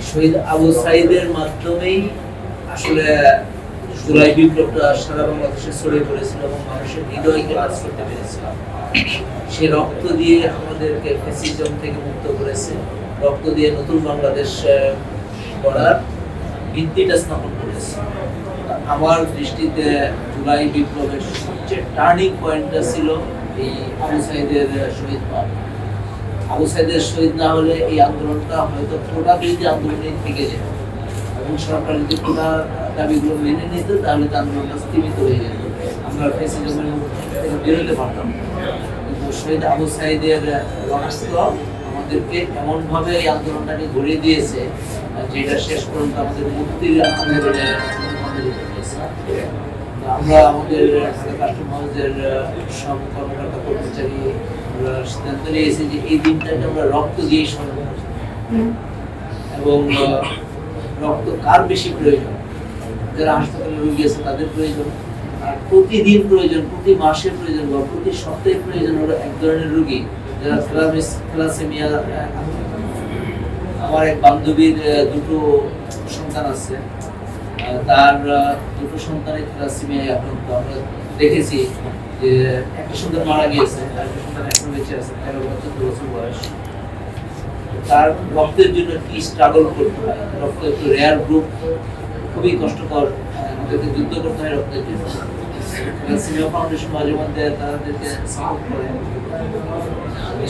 শহীদ আবু সাঈদের মাধ্যমেই আসলে জুলাই বিপ্লবটা সারা বাংলাদেশে ছড়িয়ে পড়েছিল এবং মানুষের হৃদয়কে কাজ করতে পেরেছিল। সে রক্ত দিয়ে আমাদেরকে ফ্যাসিজম থেকে মুক্ত করেছে, রক্ত দিয়ে নতুন বাংলাদেশ গড়ার ভিত্তিটা স্থাপন করেছে। আমার দৃষ্টিতে জুলাই বিপ্লবের সবচেয়ে টার্নিং পয়েন্টটা ছিল এই আবু সাঈদের শহীদ হওয়া। আবু সাঈদের শহীদ না হলে এই আন্দোলনটা হয়তো কোটা বিরোধী আন্দোলনে থেকে যেত এবং সরকার যদি কোটা দাবিগুলো মেনে নিত তাহলে আন্দোলনটা স্থগিত হয়ে যেত, আমরা ফ্যাসিজমের থেকে বেরোতে পারতাম। কিন্তু শহীদ আবু সাঈদের রক্ত আমাদেরকে এমনভাবে এই আন্দোলনটাকে গড়িয়ে দিয়েছে যেটা শেষ পর্যন্ত আমাদের মুক্তির আন্দোলনে আমরা আমাদের ঢাকা কাস্টম হাউসের সব কর্মকর্তা কর্মচারী আমরা সিদ্ধান্ত নিয়েছি যে এই দিনটাকে আমরা রক্ত দিয়ে স্মরণ করব। এবং রক্ত কার বেশি প্রয়োজন? যারা হাসপাতালে রোগী আছে তাদের প্রয়োজন, আর প্রতিদিন প্রয়োজন, প্রতি মাসে প্রয়োজন বা প্রতি সপ্তাহে প্রয়োজন হলো এক ধরনের রোগী যারা থ্যালাসেমিয়া। আমার এক বান্ধবীর দুটো সন্তান আছে, তার দুটো সন্তানের থ্যালাসেমিয়ায় আক্রান্ত। আমরা দেখেছি যে একটা সন্তান মারা গিয়েছে, আরেকটা সন্তান এখনো বেঁচে আছে, 13 বছর 14 বছর বয়স। তার রক্তের জন্য কি স্ট্রাগল করতে হয়, রক্ত একটু রেয়ার গ্রুপ, খুবই কষ্টকর, আমাদেরকে যুদ্ধ করতে হয় রক্তের জন্য। থ্যালাসেমিয়া ফাউন্ডেশন মাঝে মধ্যে তাদেরকে সাপোর্ট করে।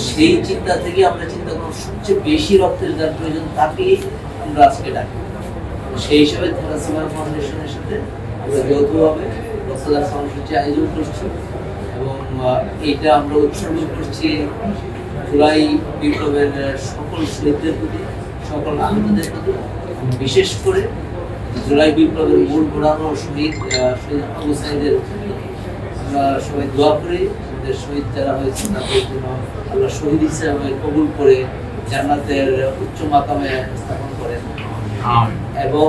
সেই চিন্তা থেকে আমরা চিন্তা করব সবচেয়ে বেশি রক্তের যার প্রয়োজন তাকেই আমরা আজকে ডাকি। সেই হিসাবে থ্যালাসেমিয়া ফাউন্ডেশনের সাথে আমরা যৌথভাবে রক্তদান কর্মসূচি আয়োজন করছি এবং এইটা আমরা উৎসর্গ করছি জুলাই বিপ্লবের সকল শহীদদের প্রতি, সকল আহতদের প্রতি, বিশেষ করে জুলাই বিপ্লবের মূল ঘোড়ানো শহীদ আবু সাঈদের আমরা সবাই দোয়া করি আমাদের শহীদ যারা হয়েছে তাদের জন্য আল্লাহ শহীদ হিসেবে কবুল করে জান্নাতের উচ্চ মাকামে স্থাপন করেন এবং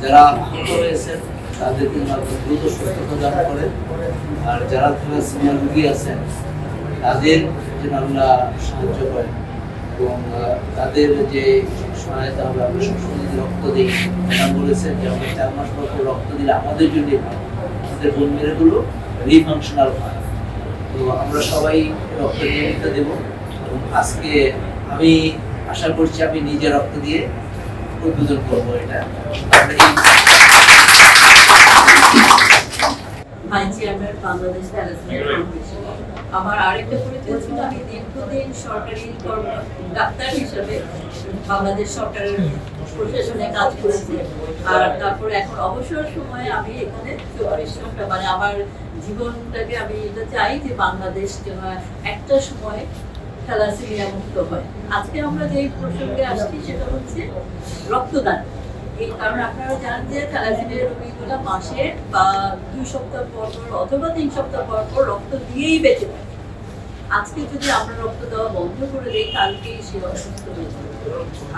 যারা আহত হয়েছেন তাদেরকে দ্রুত সুস্থতা দান করেন। আর যারা থ্যালাসেমিয়া রোগী আছেন তাদের যেন আমরা সাহায্য করেন এবং তাদের যে সহায়তা হবে। আমরা সবসময় যদি রক্ত দিই, তারা বলেছেন যে আমরা 4 মাস পর রক্ত দিলে আমাদের জন্য ভালো, আমাদের বোন মেয়েগুলো রিফাংশনাল হয়। তো আমরা সবাই রক্ত নিয়মিত দেব এবং আজকে আমি আশা করছি আমি নিজে রক্ত দিয়ে উদ্বোধন করবো এটা। বাংলাদেশ থ্যালাসেমিয়া ফাউন্ডেশন আমার আরেকটা পরিচয় ছিল, আমি দীর্ঘদিন সরকারি ডাক্তার হিসেবে বাংলাদেশ সরকারের প্রশাসনে কাজ করেছি। আর তারপরে এখন অবসর সময়ে আমি এখানে পরিশ্রমটা মানে আমার জীবনটাকে আমি এটা চাই যে বাংলাদেশ যেন একটা সময় থ্যালাসেমিয়া মুক্ত হয়। আজকে আমরা যে প্রসঙ্গে আসছি সেটা হচ্ছে রক্তদান। এই কারণ আপনারা জানেন যে থ্যালাসেমিয়া রোগীগুলো মাসে বা 2 সপ্তাহ পর পর অথবা 3 সপ্তাহ পর পর রক্ত দিয়েই বেঁচে থাকে। আজকে যদি আমরা রক্ত দেওয়া বন্ধ করে দিই কালকেই সে অসুস্থ হয়ে যাবে।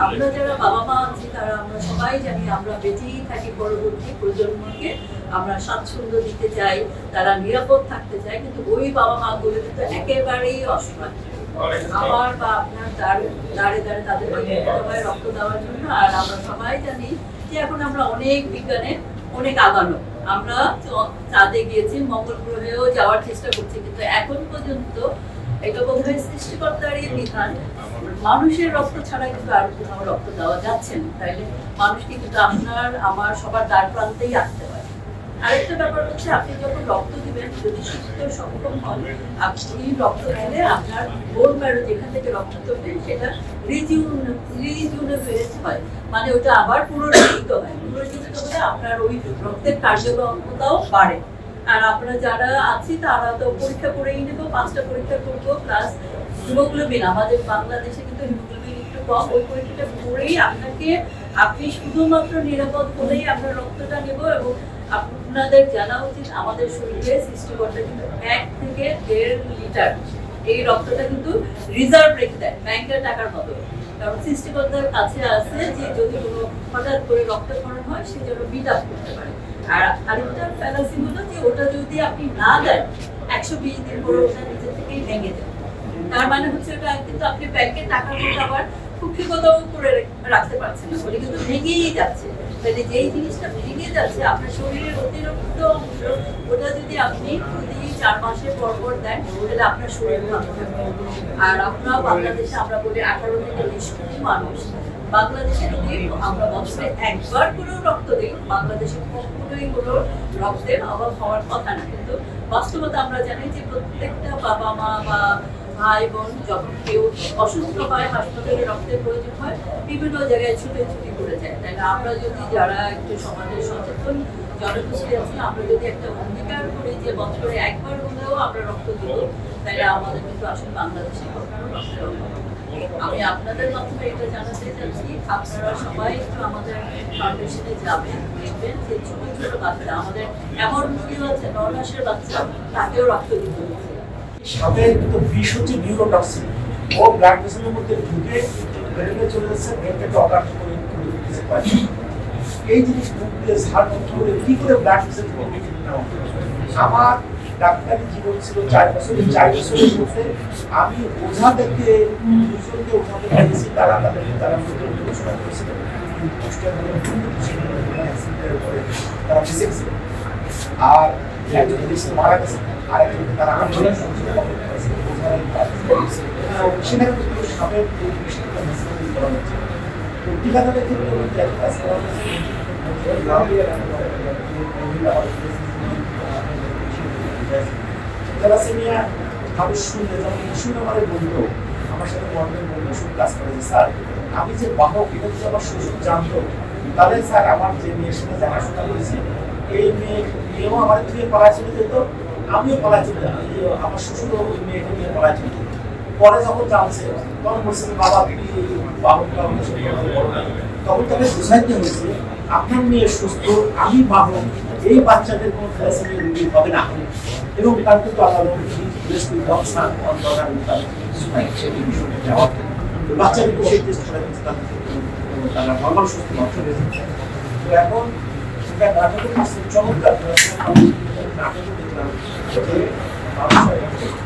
আমরা যারা বাবা মা আছি তারা আমরা সবাই জানি আমরা বেঁচেই থাকি, পরবর্তী প্রজন্মকে আমরা স্বাচ্ছন্দ্য দিতে চাই, তারা নিরাপদ থাকতে চায়, কিন্তু ওই বাবা মা গুলো কিন্তু একেবারেই অসহায়। আমার বা আপনার দাঁড়ে তাদের সবাই রক্ত দেওয়ার জন্য। আর আমরা সবাই জানি যে এখন আমরা অনেক বিজ্ঞানে অনেক আগানো, আমরা চাঁদে গিয়েছি, মঙ্গল গ্রহেও যাওয়ার চেষ্টা করছি, কিন্তু এখন পর্যন্ত এটা বোধহয় সৃষ্টিকর্তারই বিধান, মানুষের রক্ত ছাড়া কিন্তু আর কোথাও রক্ত দেওয়া যাচ্ছে না। তাইলে মানুষকে কিন্তু আপনার আমার সবার দ্বার প্রান্তেই আসতে হয়। আরেকটা ব্যাপার হচ্ছে আপনি যখন রক্ত দিবেন, যদি সুস্থ সক্ষম হন, আপনি রক্ত দিলে আপনার বোন ম্যারো যেখান থেকে রক্ত করবেন সেটা রিজিউনেট হয়, মানে ওটা আবার পুনর্জীবিত হয়। পুনর্জীবিত হলে আপনার ওই রক্তের কার্যক্ষমতাও বাড়ে। আর আমরা যারা আছি তারা তো পরীক্ষা করেই নেবো, 5টা পরীক্ষা করবো, প্লাস হিমোগ্লোবিন, আমাদের বাংলাদেশে কিন্তু হিমোগ্লোবিন একটু কম, ওই পরীক্ষাটা করেই আপনি শুধুমাত্র নিরাপদ হলেই আমরা রক্তটা নেব। এবং আপনাদের জানা উচিত আমাদের শরীরে সৃষ্টিকর্তা কিন্তু 1 থেকে 1.5 লিটার এই রক্তটা কিন্তু রিজার্ভ রেখে দেয় ব্যাংকের টাকার মতো। কারণ সৃষ্টিকর্তার কাছে আছে যে যদি কোনো হঠাৎ করে রক্তক্ষরণ হয় সে যেন মিট আপ করতে পারে। আর আরেকটা ফ্যালাসি হলো যে ওটা যদি আপনি না দেন 120 দিন পরে ওটা নিজে থেকেই ভেঙে যায়। তার মানে হচ্ছে ওটা কিন্তু আপনি ব্যাংকের টাকার মতো আবার কুক্ষিগতও করে রাখতে পারছে না, ওটা কিন্তু ভেঙেই যাচ্ছে। তাহলে যেই জিনিসটা ভেঙে যাচ্ছে আপনার শরীরের অতিরিক্ত অংশ, ওটা যদি আপনি প্রতি 4 মাসে পর পর দেন তাহলে আপনার শরীর ভালো থাকবে। আর আমরা বাংলাদেশে আমরা বলি 18 থেকে 20 কোটি মানুষ, বাংলাদেশে যদি আমরা বছরে একবার করেও রক্ত দিই, বাংলাদেশে কখনোই কোনো রক্তের অভাব হওয়ার কথা না। কিন্তু বাস্তবতা আমরা জানি যে প্রত্যেকটা বাবা মা বা ভাই বোন যখন কেউ অসুস্থ হয়, হাসপাতালে রক্তের প্রয়োজন হয়, বিভিন্ন জায়গায় ছুটি করে যায়। তাই না, আমরা যদি যারা একটু সমাজের সচেতন জনগোষ্ঠী আছে, আমরা যদি একটা অঙ্গীকার করি যে বছরে একবার হলেও আমরা রক্ত দিব, তাহলে আমাদের কিন্তু আসলে বাংলাদেশে কখনো রক্তের অভাব। আমি আপনাদের মাধ্যমে এটা জানাতে চাচ্ছি, আপনারা সবাই একটু আমাদের ফাউন্ডেশনে যাবেন, দেখবেন যে ছোট ছোট বাচ্চা, আমাদের এমন রোগীও আছে 9 মাসের বাচ্চা, তাকেও রক্ত দিতে হচ্ছে। সাপের তো বিষ হচ্ছে নিউরোটক্সিন, ও ব্লাড ভেসেলের মধ্যে ঢুকে ব্রেনে চলে যাচ্ছে, ব্রেনটাকে অকার্য করে দিতে পারে। এই জিনিস মুখ দিয়ে ঝাড় মুক্ত করে কি করে ব্লাড ভেসেল আমার ডাক্তারি জীবন ছিল 4 বছর। 4 বছরের মধ্যে আমি ওঝা থেকে 2জনকে ওখানে পেয়েছি, তারা গবেষণা করেছিল, তারা বেঁচেছিল। আর একজন মারা গেছে, আর একজনকে তারা আন্দোলন সেখানে কিন্তু সাপের করা হচ্ছে। টিকাদানের ক্ষেত্রে থ্যালাসেমিয়া মানুষ শুনলে, যেমন শুনে আমাদের বন্ধু আমার সাথে মর্মের বন্ধু শুনে কাজ করে যে স্যার আমি যে বাহক, এটা যদি আমার শ্বশুর জানতো তাহলে স্যার আমার যে মেয়ের সাথে দেখাশোনা করেছি এই মেয়েও আমার থেকে পালায় চলে যেত, আমিও পালায় চলে যেতাম, আমার শ্বশুরও ওই মেয়েকে নিয়ে পালায় চলে যেত। পরে যখন জানছে তখন বলছে বাবা তুমি বাহকটা আমাদের সাথে বড় না, তখন তাকে বোঝাইতে হয়েছে আপনার মেয়ে সুস্থ, আমি বাহক, এই বাচ্চাদের কোনো থ্যালাসেমিয়া রোগী হবে না। এবং তার কিন্তু আলাদা বাচ্চাদেরকে সেই টেস্ট করা হচ্ছে, তারা নর্মাল সুস্থ মানুষ হয়েছে। তো এখন নাটকের চমৎকার নাটকে দেখলাম যে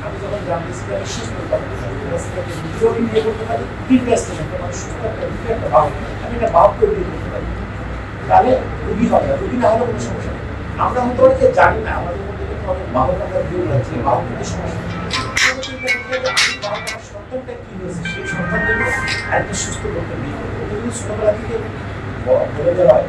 আমি যখন জানতেছি যে আমি সুস্থ নিয়ে করতে পারি, মানুষ সুস্থ একটা ভাব, আমি একটা ভাব করে দিয়ে করতে পারি, তাহলে রুগী হবে না। রুগী না হলে কোনো সমস্যা নেই। আমরা হয়তো অনেকে জানি না, আমাদের মধ্যে কিন্তু অনেক বাহক আমরা দিয়ে যাচ্ছি, বাহক কিন্তু সমস্যা সন্তানটা কি হয়েছে, সেই সন্তান জন্য আরেকটা সুস্থ করতে নিয়ে ছোটবেলা থেকে বলে দেওয়া হয়।